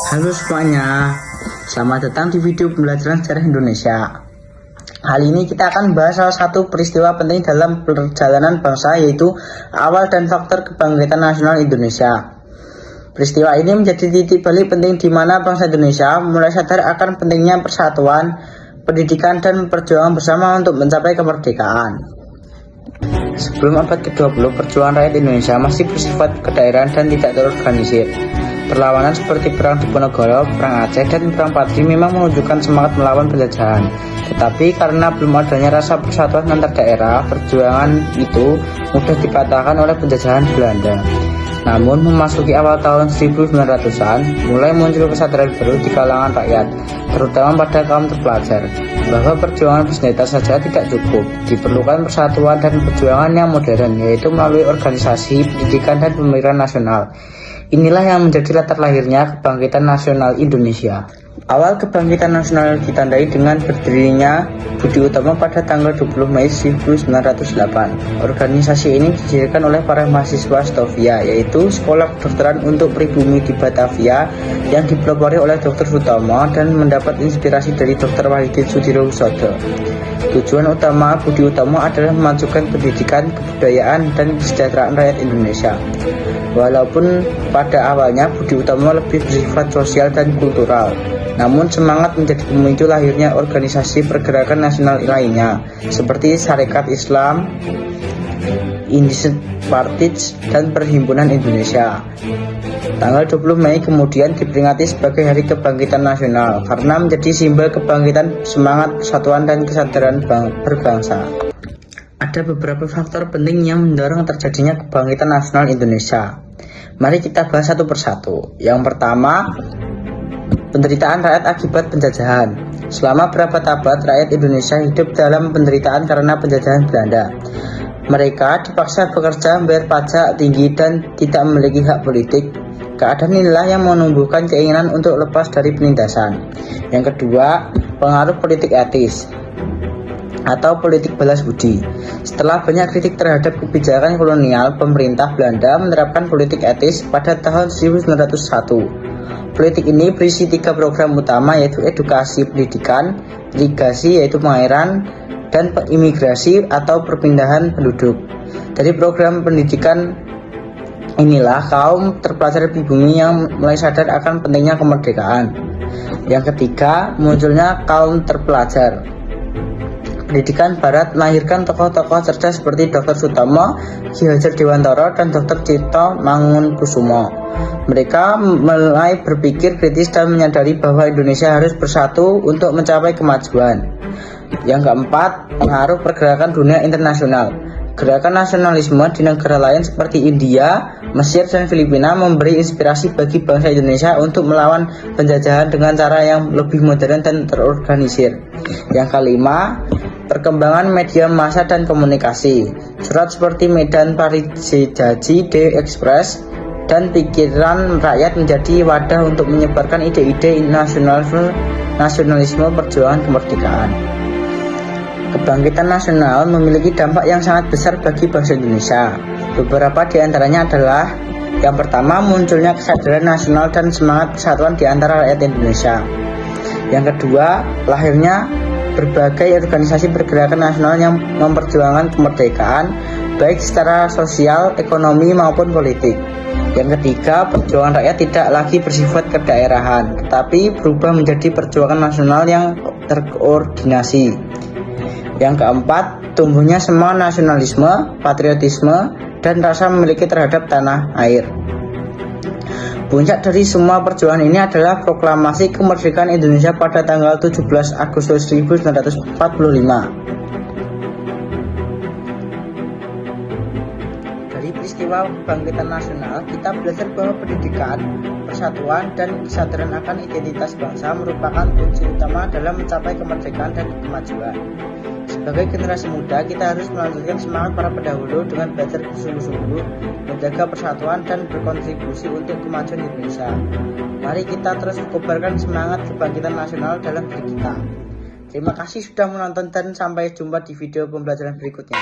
Halo semuanya, selamat datang di video pembelajaran sejarah Indonesia. Kali ini kita akan bahas salah satu peristiwa penting dalam perjalanan bangsa, yaitu awal dan faktor kebangkitan nasional Indonesia. Peristiwa ini menjadi titik balik penting di mana bangsa Indonesia mulai sadar akan pentingnya persatuan, pendidikan, dan perjuangan bersama untuk mencapai kemerdekaan. Sebelum abad ke-20, perjuangan rakyat Indonesia masih bersifat kedaerahan dan tidak terorganisir. Perlawanan seperti Perang Diponegoro, Perang Aceh, dan Perang Patri memang menunjukkan semangat melawan penjajahan. Tetapi karena belum adanya rasa persatuan antar daerah, perjuangan itu mudah dipatahkan oleh penjajahan Belanda. Namun memasuki awal tahun 1900-an, mulai muncul kesadaran baru di kalangan rakyat, terutama pada kaum terpelajar, bahwa perjuangan bersenjata saja tidak cukup. Diperlukan persatuan dan perjuangan yang modern, yaitu melalui organisasi, pendidikan, dan pemikiran nasional. Inilah yang menjadi latar lahirnya kebangkitan nasional Indonesia. Awal kebangkitan nasional ditandai dengan berdirinya Budi Utomo pada tanggal 20 Mei 1908. Organisasi ini didirikan oleh para mahasiswa Stovia, yaitu Sekolah Kedokteran untuk Pribumi di Batavia, yang dipelopori oleh Dr. Sutomo dan mendapat inspirasi dari Dr. Wahidin Sudirohusodo. Tujuan utama Budi Utomo adalah memajukan pendidikan, kebudayaan, dan kesejahteraan rakyat Indonesia. Walaupun pada awalnya Budi Utomo lebih bersifat sosial dan kultural, namun semangat menjadi pemicu lahirnya organisasi pergerakan nasional lainnya, seperti Sarekat Islam, Independent Parties, dan Perhimpunan Indonesia. Tanggal 20 Mei kemudian diperingati sebagai Hari Kebangkitan Nasional karena menjadi simbol kebangkitan semangat persatuan dan kesadaran berbangsa. Ada beberapa faktor penting yang mendorong terjadinya kebangkitan nasional Indonesia. Mari kita bahas satu persatu. Yang pertama, penderitaan rakyat akibat penjajahan. Selama berabad-abad, rakyat Indonesia hidup dalam penderitaan karena penjajahan Belanda. Mereka dipaksa bekerja, membayar pajak tinggi, dan tidak memiliki hak politik. Keadaan inilah yang menumbuhkan keinginan untuk lepas dari penindasan. Yang kedua, pengaruh politik etis atau politik balas budi. Setelah banyak kritik terhadap kebijakan kolonial, pemerintah Belanda menerapkan politik etis pada tahun 1901. Politik ini berisi 3 program utama, yaitu edukasi pendidikan, irigasi yaitu pengairan, dan imigrasi atau perpindahan penduduk. Dari program pendidikan inilah kaum terpelajar pribumi yang mulai sadar akan pentingnya kemerdekaan. Yang ketiga, munculnya kaum terpelajar. Pendidikan Barat melahirkan tokoh-tokoh cerdas seperti Dr. Sutomo, Ki Hajar Dewantara, dan Dr. Cipto Mangunkusumo. Mereka mulai berpikir kritis dan menyadari bahwa Indonesia harus bersatu untuk mencapai kemajuan. Yang keempat, pengaruh pergerakan dunia internasional. Gerakan nasionalisme di negara lain seperti India, Mesir, dan Filipina memberi inspirasi bagi bangsa Indonesia untuk melawan penjajahan dengan cara yang lebih modern dan terorganisir. Yang kelima, perkembangan media massa dan komunikasi. Surat seperti Medan Parijaji, The Express, dan pikiran rakyat menjadi wadah untuk menyebarkan ide-ide nasionalisme perjuangan kemerdekaan. Kebangkitan nasional memiliki dampak yang sangat besar bagi bangsa Indonesia. Beberapa di antaranya adalah: yang pertama, munculnya kesadaran nasional dan semangat persatuan di antara rakyat Indonesia. Yang kedua, lahirnya berbagai organisasi pergerakan nasional yang memperjuangkan kemerdekaan, baik secara sosial, ekonomi, maupun politik. Yang ketiga, perjuangan rakyat tidak lagi bersifat kedaerahan, tetapi berubah menjadi perjuangan nasional yang terkoordinasi. Yang keempat, tumbuhnya semangat nasionalisme, patriotisme, dan rasa memiliki terhadap tanah air. Puncak dari semua perjuangan ini adalah proklamasi kemerdekaan Indonesia pada tanggal 17 Agustus 1945. Dari peristiwa kebangkitan nasional, kita belajar bahwa pendidikan, persatuan, dan kesadaran akan identitas bangsa merupakan kunci utama dalam mencapai kemerdekaan dan kemajuan. Sebagai generasi muda, kita harus melanjutkan semangat para pendahulu dengan belajar bersungguh-sungguh, menjaga persatuan, dan berkontribusi untuk kemajuan Indonesia. Mari kita terus kobarkan semangat kebangkitan nasional dalam diri kita. Terima kasih sudah menonton dan sampai jumpa di video pembelajaran berikutnya.